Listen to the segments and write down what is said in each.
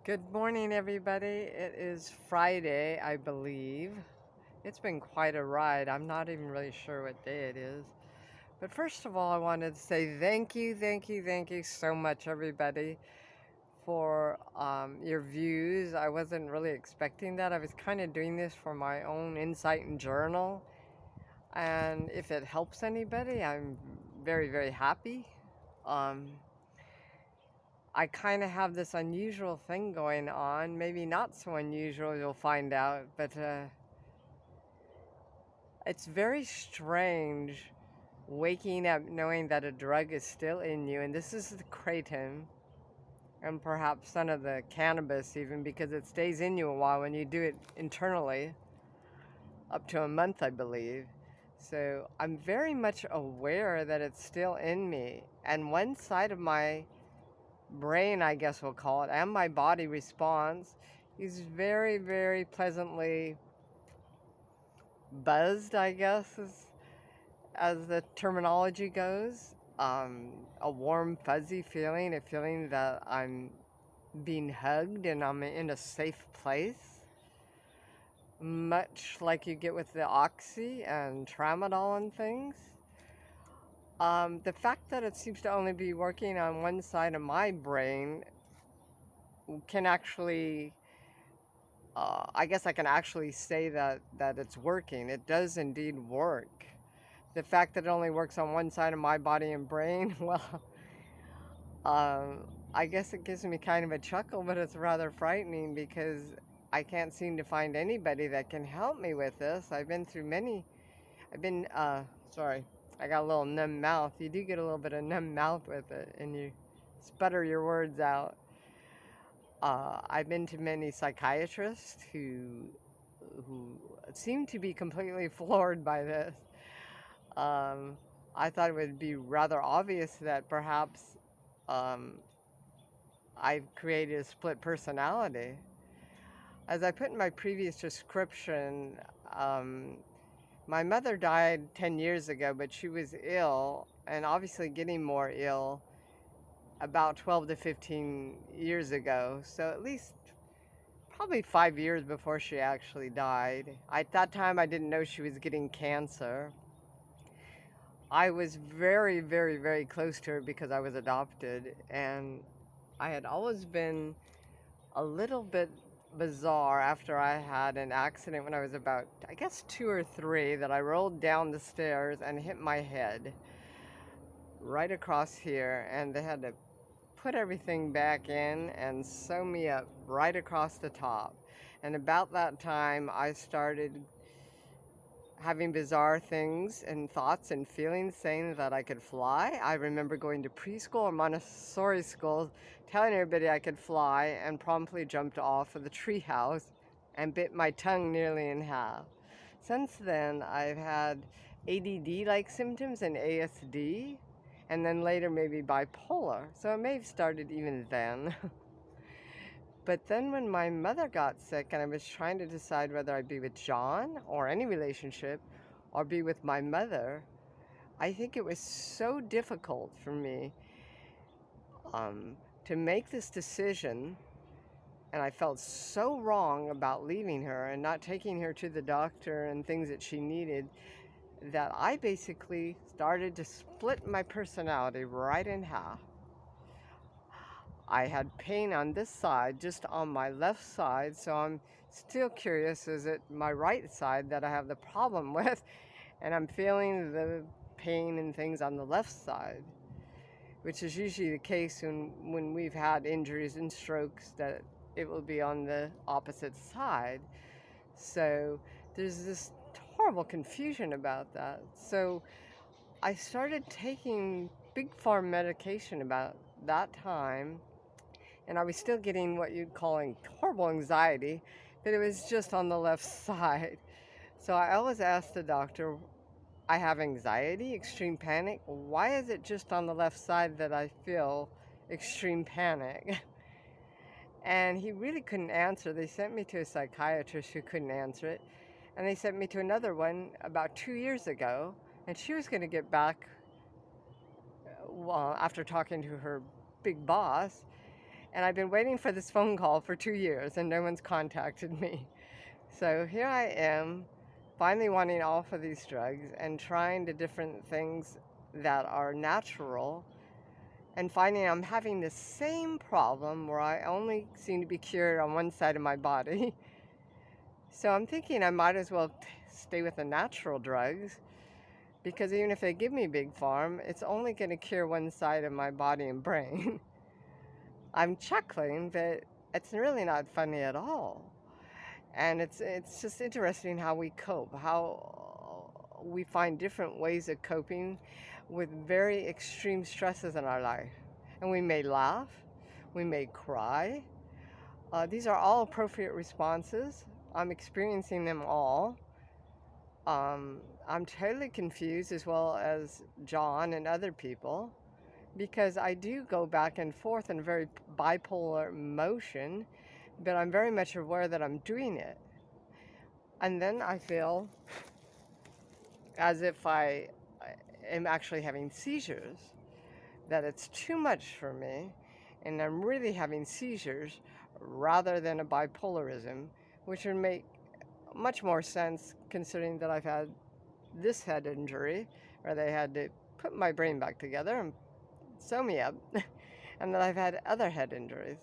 Good morning, everybody. It is Friday, I believe. It's been quite a ride. I'm not even really sure what day it is. But first of all, I wanted to say thank you so much, everybody, for your views. I wasn't really expecting that. I was kind of doing this for my own insight and journal. And if it helps anybody, I'm very happy. Um, I kind of have this unusual thing going on. Maybe not so unusual, you'll find out, but it's very strange waking up knowing that a drug is still in you. And this is the kratom, and perhaps some of the cannabis, even because it stays in you a while when you do it internally, up to a month, I believe. So I'm very much aware that it's still in me. And one side of my brain, I guess we'll call it, and my body response is very pleasantly buzzed, I guess, as the terminology goes. A warm, fuzzy feeling, a feeling that I'm being hugged and I'm in a safe place. Much like you get with the oxy and tramadol and things. The fact that it seems to only be working on one side of my brain can actually I guess I can actually say that it's working. It does indeed work. The fact that it only works on one side of my body and brain, well, I guess it gives me kind of a chuckle, but it's rather frightening because I can't seem to find anybody that can help me with this. I've been through many. I've been, sorry, I got a little numb mouth. You do get a little bit of numb mouth with it, and you sputter your words out. I've been to many psychiatrists who seem to be completely floored by this. Um, I thought it would be rather obvious that perhaps um, I've created a split personality. As I put in my previous description, um, my mother died 10 years ago, but she was ill and obviously getting more ill about 12 to 15 years ago. So at least probably 5 years before she actually died. At that time, I didn't know she was getting cancer. I was very close to her because I was adopted, and I had always been a little bit bizarre after I had an accident when I was about, I guess, 2 or 3, that I rolled down the stairs and hit my head right across here, and they had to put everything back in and sew me up right across the top. And about that time, I started having bizarre things and thoughts and feelings saying that I could fly. I remember going to preschool or Montessori schools telling everybody I could fly and promptly jumped off of the treehouse and bit my tongue nearly in half. Since then, I've had ADD-like symptoms and ASD, and then later maybe bipolar. So it may have started even then. But then when my mother got sick and I was trying to decide whether I'd be with John or any relationship or be with my mother, I think it was so difficult for me um, to make this decision. And I felt so wrong about leaving her and not taking her to the doctor and things that she needed, that I basically started to split my personality right in half. I had pain on this side, just on my left side, so I'm still curious, is it my right side that I have the problem with? And I'm feeling the pain and things on the left side, which is usually the case when we've had injuries and strokes, that it will be on the opposite side. So there's this horrible confusion about that. So I started taking big pharma medication about that time, and I was still getting what you'd call horrible anxiety, but it was just on the left side. So I always asked the doctor, I have anxiety, extreme panic. Why is it just on the left side that I feel extreme panic? And he really couldn't answer. They sent me to a psychiatrist who couldn't answer it. And they sent me to another one about 2 years ago. And she was going to get back, well, after talking to her big boss. And I've been waiting for this phone call for 2 years and no one's contacted me. So here I am, finally wanting off of these drugs and trying the different things that are natural and finding I'm having the same problem where I only seem to be cured on one side of my body. So I'm thinking I might as well stay with the natural drugs because even if they give me big farm, it's only going to cure one side of my body and brain. I'm chuckling, but it's really not funny at all. And it's just interesting how we cope, how we find different ways of coping with very extreme stresses in our life. And we may laugh, we may cry. These are all appropriate responses. I'm experiencing them all. I'm totally confused, as well as John and other people, because I do go back and forth in a very bipolar motion, but I'm very much aware that I'm doing it. And then I feel as if I am actually having seizures, that it's too much for me, and I'm really having seizures rather than a bipolarism, which would make much more sense considering that I've had this head injury where they had to put my brain back together and sew me up, and that I've had other head injuries.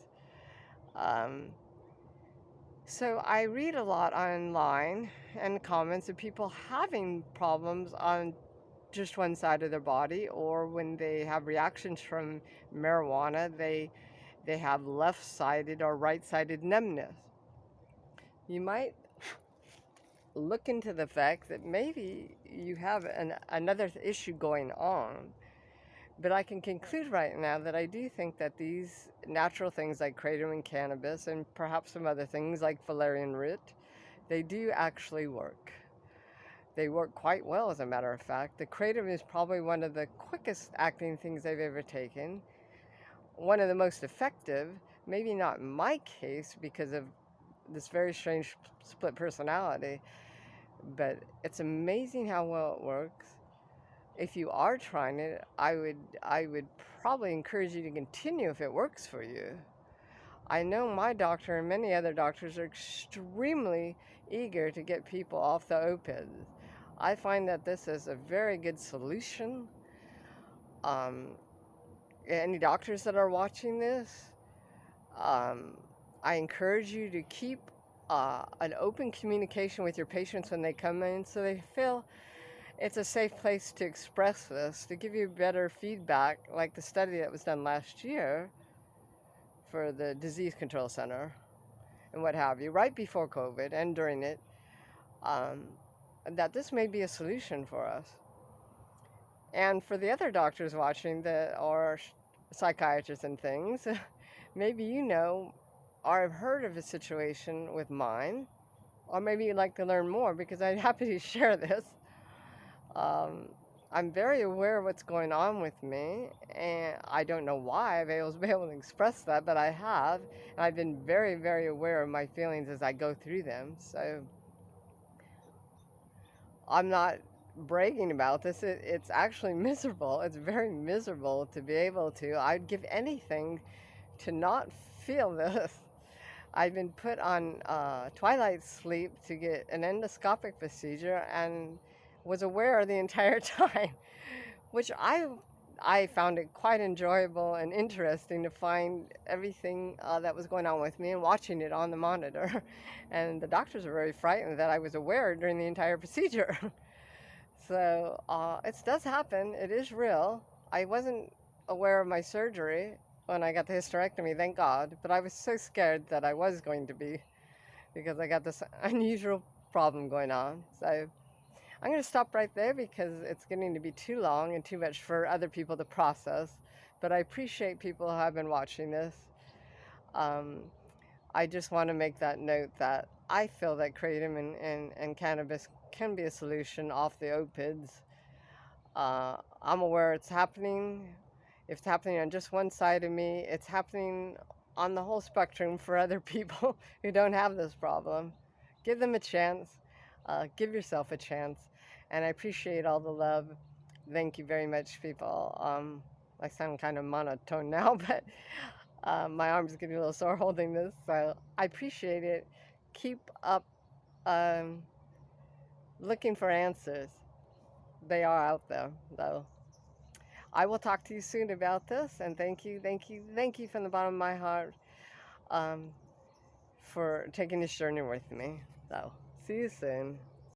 So I read a lot online and comments of people having problems on just one side of their body, or when they have reactions from marijuana, they have left-sided or right-sided numbness. You might look into the fact that maybe you have another issue going on. But I can conclude right now that I do think that these natural things like kratom and cannabis, and perhaps some other things like valerian root, they do actually work. They work quite well, as a matter of fact. The kratom is probably one of the quickest acting things I've ever taken. One of the most effective, maybe not in my case because of this very strange split personality, but it's amazing how well it works. If you are trying it, I would probably encourage you to continue if it works for you. I know my doctor and many other doctors are extremely eager to get people off the opiates. I find that this is a very good solution. Any doctors that are watching this, I encourage you to keep an open communication with your patients when they come in, so they feel it's a safe place to express this, to give you better feedback, like the study that was done last year for the Disease Control Center and what have you, right before COVID and during it, that this may be a solution for us. And for the other doctors watching that are psychiatrists and things, maybe you know or have heard of a situation with mine, or maybe you'd like to learn more, because I'm happy to share this. I'm very aware of what's going on with me, and I don't know why I've been able to express that, but I have, and I've been very, very aware of my feelings as I go through them. So I'm not bragging about this. It's actually miserable. It's very miserable to be able to. I'd give anything to not feel this. I've been put on twilight sleep to get an endoscopic procedure and was aware the entire time, which I found it quite enjoyable and interesting to find everything that was going on with me and watching it on the monitor. And the doctors were very frightened that I was aware during the entire procedure. So it does happen. It is real. I wasn't aware of my surgery when I got the hysterectomy, thank God, but I was so scared that I was going to be, because I got this unusual problem going on. So I'm going to stop right there because it's getting to be too long and too much for other people to process. But I appreciate people who have been watching this. I just want to make that note that I feel that kratom and cannabis can be a solution off the opiates. I'm aware it's happening. If it's happening on just one side of me, it's happening on the whole spectrum for other people who don't have this problem. Give them a chance. Give yourself a chance. And I appreciate all the love. Thank you very much, people. I sound kind of monotone now, but My arm's getting a little sore holding this, so I appreciate it. Keep up um, looking for answers. They are out there, though. I will talk to you soon about this, and thank you, thank you, thank you from the bottom of my heart um, for taking this journey with me. So, see you soon.